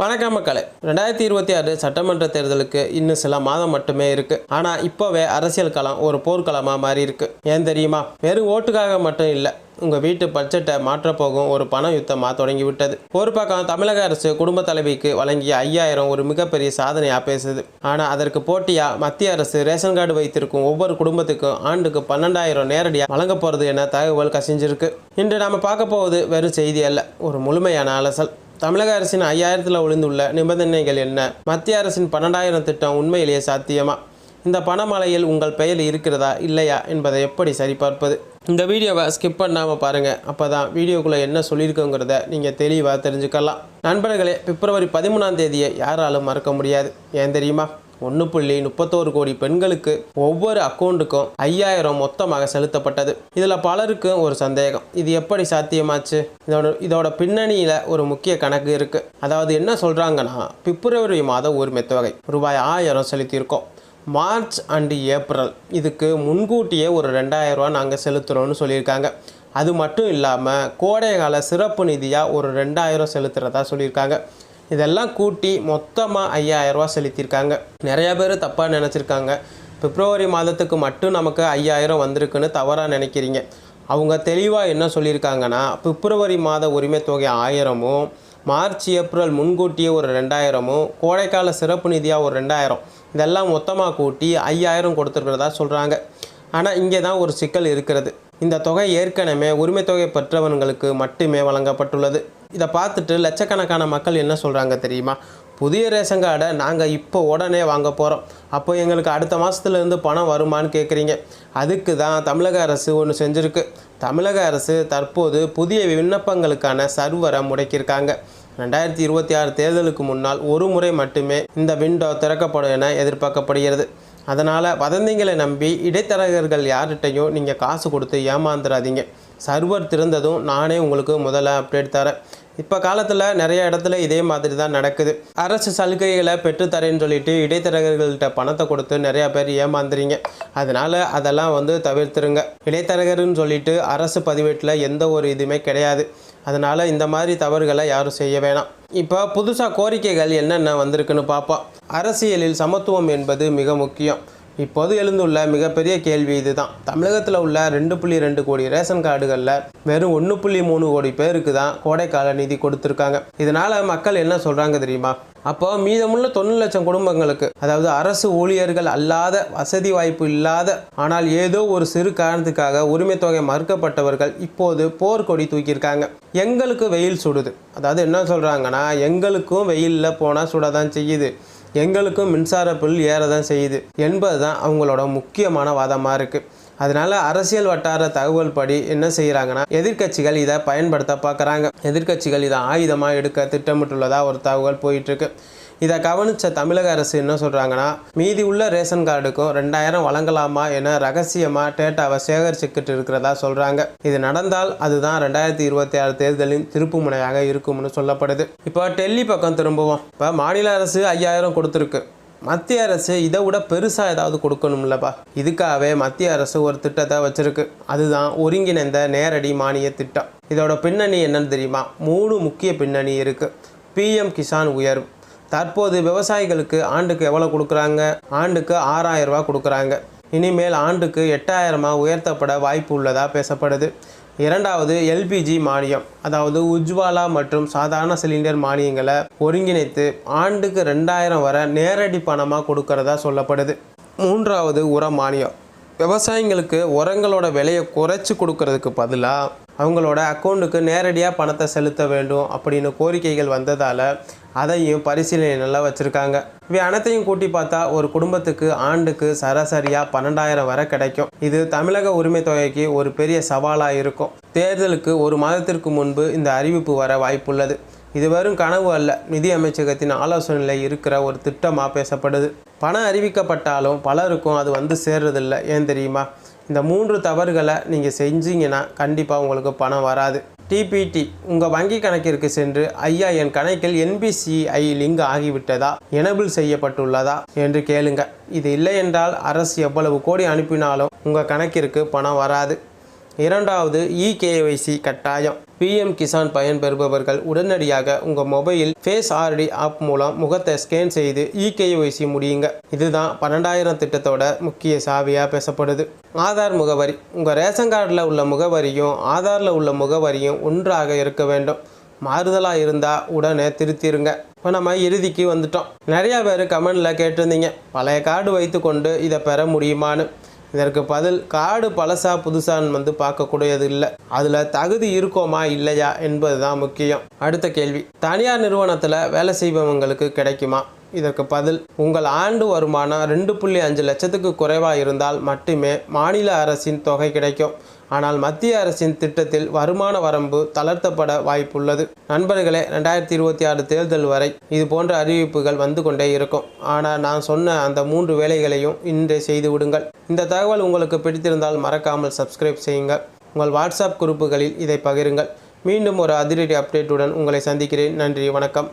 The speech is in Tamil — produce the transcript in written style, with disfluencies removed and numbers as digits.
வணக்கம் மக்களே. 2026 சட்டமன்ற தேர்தலுக்கு இன்னும் சில மாதம் மட்டுமே இருக்கு. ஆனா இப்போவே அரசியல் களம் ஒரு போர்க்களமா மாறி இருக்கு. ஏன் தெரியுமா? வெறும் ஓட்டுக்காக மட்டும் இல்லை, உங்க வீட்டு பட்ஜெட்டை மாற்ற போகும் ஒரு பண யுத்தமா தொடங்கி விட்டது. ஒரு பக்கம் தமிழக அரசு குடும்ப தலைவிக்கு வழங்கிய 5000 ஒரு மிகப்பெரிய சாதனையா பேசுது. ஆனா அதற்கு போட்டியா மத்திய அரசு ரேஷன் கார்டு வைத்திருக்கும் ஒவ்வொரு குடும்பத்துக்கும் ஆண்டுக்கு 12000 நேரடியா வழங்க போறது என தகவல் கசிஞ்சிருக்கு. இன்று நாம பார்க்க போவது வெறும் செய்தி அல்ல, ஒரு முழுமையான அலசல். தமிழக அரசின் 5000 ஒளிந்துள்ள நிபந்தனைகள் என்ன? மத்திய அரசின் 12000 திட்டம் உண்மையிலேயே சாத்தியமா? இந்த பணமழையில் உங்கள் பெயர் இருக்கிறதா இல்லையா என்பதை எப்படி சரிபார்ப்பது? இந்த வீடியோவை ஸ்கிப் பண்ணாமல் பாருங்கள். அப்போ தான் வீடியோக்குள்ளே என்ன சொல்லியிருக்கோங்கிறத நீங்கள் தெளிவாக தெரிஞ்சுக்கலாம். நண்பர்களே, பிப்ரவரி 13 யாராலும் மறக்க முடியாது. ஏன் தெரியுமா? 1.31 கோடி பெண்களுக்கு ஒவ்வொரு அக்கௌண்ட்டுக்கும் 5000 மொத்தமாக செலுத்தப்பட்டது. இதில் பலருக்கும் ஒரு சந்தேகம், இது எப்படி சாத்தியமாச்சு? இதோட பின்னணியில் ஒரு முக்கிய கணக்கு இருக்குது. அதாவது என்ன சொல்கிறாங்கன்னா, பிப்ரவரி மாதம் உரிமை தொகை ரூபாய் 1000 செலுத்தியிருக்கோம். மார்ச் அண்டு ஏப்ரல் இதுக்கு முன்கூட்டியே ஒரு 2000 ரூபா நாங்கள் செலுத்துகிறோன்னு சொல்லியிருக்காங்க. அது மட்டும் இல்லாமல் கோடைகால சிறப்பு நிதியாக ஒரு 2000 செலுத்துகிறதா சொல்லியிருக்காங்க. இதெல்லாம் கூட்டி மொத்தமாக 5000 ரூபா செலுத்தியிருக்காங்க. நிறையா பேர் தப்பாக நினச்சிருக்காங்க. பிப்ரவரி மாதத்துக்கு மட்டும் நமக்கு 5000 வந்திருக்குன்னு தவறாக நினைக்கிறீங்க. அவங்க தெளிவாக என்ன சொல்லியிருக்காங்கன்னா, பிப்ரவரி மாத உரிமை தொகை 1000மும், மார்ச் ஏப்ரல் முன்கூட்டியே ஒரு 2000மும், கோடைக்கால சிறப்பு நிதியாக ஒரு 2000, இதெல்லாம் மொத்தமாக கூட்டி 5000 கொடுத்துருக்கிறதா சொல்கிறாங்க. ஆனால் இங்கே தான் ஒரு சிக்கல் இருக்கிறது. இந்த தொகை ஏற்கனவே உரிமை தொகை பெற்றவர்களுக்கு மட்டுமே வழங்கப்பட்டுள்ளது. இதை பார்த்துட்டு லட்சக்கணக்கான மக்கள் என்ன சொல்கிறாங்க தெரியுமா? புதிய ரேஷன் கார்டை நாங்கள் இப்போ உடனே வாங்க போகிறோம், அப்போ எங்களுக்கு அடுத்த மாதத்துலேருந்து பணம் வருமானு கேட்குறீங்க. அதுக்கு தான் தமிழக அரசு ஒன்று செஞ்சுருக்கு. தமிழக அரசு தற்போது புதிய விண்ணப்பங்களுக்கான சர்வரை முடக்கியிருக்காங்க. 2026 தேர்தலுக்கு முன்னால் ஒரு முறை மட்டுமே இந்த விண்டோ திறக்கப்படும் என எதிர்பார்க்கப்படுகிறது. அதனால் வதந்திகளை நம்பி இடைத்தரகர்கள் யார்கிட்டையும் நீங்கள் காசு கொடுத்து ஏமாந்துடாதீங்க. சர்வர் திறந்ததும் நானே உங்களுக்கு முதல்ல அப்டேட் தரேன். இப்போ காலத்தில் நிறைய இடத்துல இதே மாதிரி தான் நடக்குது. அரசு சலுகைகளை பெற்றுத்தரேன்னு சொல்லிட்டு இடைத்தரகர்கள்ட்ட பணத்தை கொடுத்து நிறையா பேர் ஏமாந்துறீங்க. அதனால் அதெல்லாம் தவிர்த்துருங்க. இடைத்தரகர்னு சொல்லிட்டு அரசு பதிவேட்டில் எந்த ஒரு இதுவுமே கிடையாது. அதனால் இந்த மாதிரி தவறுகளை யாரும் செய்ய வேணாம். இப்போ புதுசாக கோரிக்கைகள் என்னென்ன வந்திருக்குன்னு பார்ப்போம். அரசியலில் சமத்துவம் என்பது மிக முக்கியம். இப்போது எழுந்துள்ள மிகப்பெரிய கேள்வி இதுதான். தமிழகத்தில் உள்ள 2.2 கோடி ரேஷன் கார்டுகளில் வெறும் 1.3 கோடி பேருக்கு தான் கோடைக்கால நிதி கொடுத்துருக்காங்க. இதனால் மக்கள் என்ன சொல்கிறாங்க தெரியுமா? அப்போ மீதமுள்ள 90 லட்சம் குடும்பங்களுக்கு, அதாவது அரசு ஊழியர்கள் அல்லாத, வசதி வாய்ப்பு இல்லாத, ஆனால் ஏதோ ஒரு சிறு காரணத்துக்காக உரிமை தொகை மறுக்கப்பட்டவர்கள் இப்போது போர்க்கொடி தூக்கியிருக்காங்க. எங்களுக்கு வெயில் சுடுது, அதாவது என்ன சொல்கிறாங்கன்னா, எங்களுக்கும் வெயிலில் போனால் சுட தான் செய்யுது, எங்களுக்கும் மின்சார பில் ஏற தான் செய்யுது என்பது தான் அவங்களோட முக்கியமான வாதமாக இருக்குது. அதனால் அரசியல் வட்டார தகவல் படி என்ன செய்கிறாங்கன்னா, எதிர்க்கட்சிகள் இதை பயன்படுத்த பார்க்குறாங்க. எதிர்க்கட்சிகள் இதை ஆயுதமாக எடுக்க திட்டமிட்டுள்ளதாக ஒரு தகவல் போயிட்டுருக்கு. இதை கவனித்த தமிழக அரசு என்ன சொல்கிறாங்கன்னா, மீதி உள்ள ரேஷன் கார்டுக்கும் 2000 வழங்கலாமா என ரகசியமாக டேட்டாவை சேகரிச்சுக்கிட்டு இருக்கிறதா சொல்கிறாங்க. இது நடந்தால் அதுதான் 2026 தேர்தலின் திருப்பு முனையாக இருக்கும்னு சொல்லப்படுது. இப்போ டெல்லி பக்கம் திரும்புவோம். இப்போ மாநில அரசு 5000 கொடுத்துருக்கு. மத்திய அரசு இதை விட பெருசாக ஏதாவது கொடுக்கணும்லப்பா. இதுக்காகவே மத்திய அரசு ஒரு திட்டத்தை வச்சுருக்கு. அதுதான் ஒருங்கிணைந்த நேரடி மானிய திட்டம். இதோட பின்னணி என்னன்னு தெரியுமா? 3 முக்கிய பின்னணி இருக்குது. PM கிசான் உயர்வு. தற்போது விவசாயிகளுக்கு ஆண்டுக்கு எவ்வளோ கொடுக்குறாங்க? ஆண்டுக்கு 6000 ரூபா கொடுக்குறாங்க. இனிமேல் ஆண்டுக்கு 8000 உயர்த்தப்பட வாய்ப்பு உள்ளதாக பேசப்படுது. இரண்டாவது LPG மானியம், அதாவது உஜ்வாலா மற்றும் சாதாரண சிலிண்டர் மானியங்களை ஒருங்கிணைத்து ஆண்டுக்கு 2000 வரை நேரடி பணமாக கொடுக்கறதா சொல்லப்படுது. மூன்றாவது உர மானியம். விவசாயிங்களுக்கு உரங்களோட விலையை குறைச்சி கொடுக்கறதுக்கு பதிலாக அவங்களோட அக்கௌண்ட்டுக்கு நேரடியாக பணத்தை செலுத்த வேண்டும் அப்படின்னு கோரிக்கைகள் வந்ததால் அதையும் பரிசீலனையில் வச்சுருக்காங்க. இவை அனைத்தையும் கூட்டி பார்த்தா ஒரு குடும்பத்துக்கு ஆண்டுக்கு சராசரியாக 12000 வரை கிடைக்கும். இது தமிழக உரிமை தொகைக்கு ஒரு பெரிய சவாலாக இருக்கும். தேர்தலுக்கு ஒரு மாதத்திற்கு முன்பு இந்த அறிவிப்பு வர வாய்ப்புள்ளது. இது வெறும் கனவு அல்ல, நிதி அமைச்சகத்தின் ஆலோசனையில் இருக்கிற ஒரு திட்டமாக பேசப்படுது. பணம் அறிவிக்கப்பட்டாலும் பலருக்கும் அது சேர்றதில்லை. ஏன் தெரியுமா? இந்த 3 தவறுகளை நீங்கள் செஞ்சீங்கன்னா கண்டிப்பாக உங்களுக்கு பணம் வராது. TPT உங்கள் வங்கி கணக்கிற்கு சென்று, ஐயா என் கணக்கில் NPCI லிங்க் ஆகிவிட்டதா, எனபிள் செய்யப்பட்டுள்ளதா என்று கேளுங்க. இது இல்லை என்றால் அரசு எவ்வளவு கோடி அனுப்பினாலும் உங்கள் கணக்கிற்கு பணம் வராது. இரண்டாவது, EKYC கட்டாயம். பிஎம் கிசான் பயன்பெறுபவர்கள் உடனடியாக உங்கள் மொபைல் ஃபேஸ் ஆர்டி ஆப் மூலம் முகத்தை ஸ்கேன் செய்து இகேஒய்சி முடியுங்க. இதுதான் 12,000 திட்டத்தோட முக்கிய சாவியாக பேசப்படுது. ஆதார் முகவரி. உங்கள் ரேஷன் கார்டில் உள்ள முகவரியும் ஆதாரில் உள்ள முகவரியும் ஒன்றாக இருக்க வேண்டும். மாறுதலாக இருந்தால் உடனே திருத்திருங்க. இப்போ நம்ம இறுதிக்கு வந்துட்டோம். நிறையா பேர் கமெண்டில் கேட்டிருந்தீங்க, பழைய கார்டு வைத்து கொண்டு இதை பெற முடியுமான்னு. இதற்கு பதில், கார்டு பழசா புதுசான்னு பார்க்கக்கூடியது இல்லை, அதில் தகுதி இருக்கோமா இல்லையா என்பது தான் முக்கியம். அடுத்த கேள்வி, தனியார் நிறுவனத்தில் வேலை செய்பவங்களுக்கு கிடைக்குமா? இதற்கு பதில், உங்கள் ஆண்டு வருமானம் 2.5 லட்சத்துக்கு குறைவாக இருந்தால் மட்டுமே மாநில அரசின் தொகை கிடைக்கும். ஆனால் மத்திய அரசின் திட்டத்தில் வருமான வரம்பு தளர்த்தப்பட வாய்ப்புள்ளது. நண்பர்களே, 2026 தேர்தல் வரை இது போன்ற அறிவிப்புகள் வந்து கொண்டே இருக்கும். ஆனால் நான் சொன்ன அந்த 3 வேலைகளையும் இன்றே செய்து விடுங்கள். இந்த தகவல் உங்களுக்கு பிடித்திருந்தால் மறக்காமல் சப்ஸ்கிரைப் செய்யுங்கள். உங்கள் வாட்ஸ்அப் குரூப்புகளில் இதை பகிருங்கள். மீண்டும் ஒரு அதிரடி அப்டேட்டுடன் உங்களை சந்திக்கிறேன். நன்றி, வணக்கம்.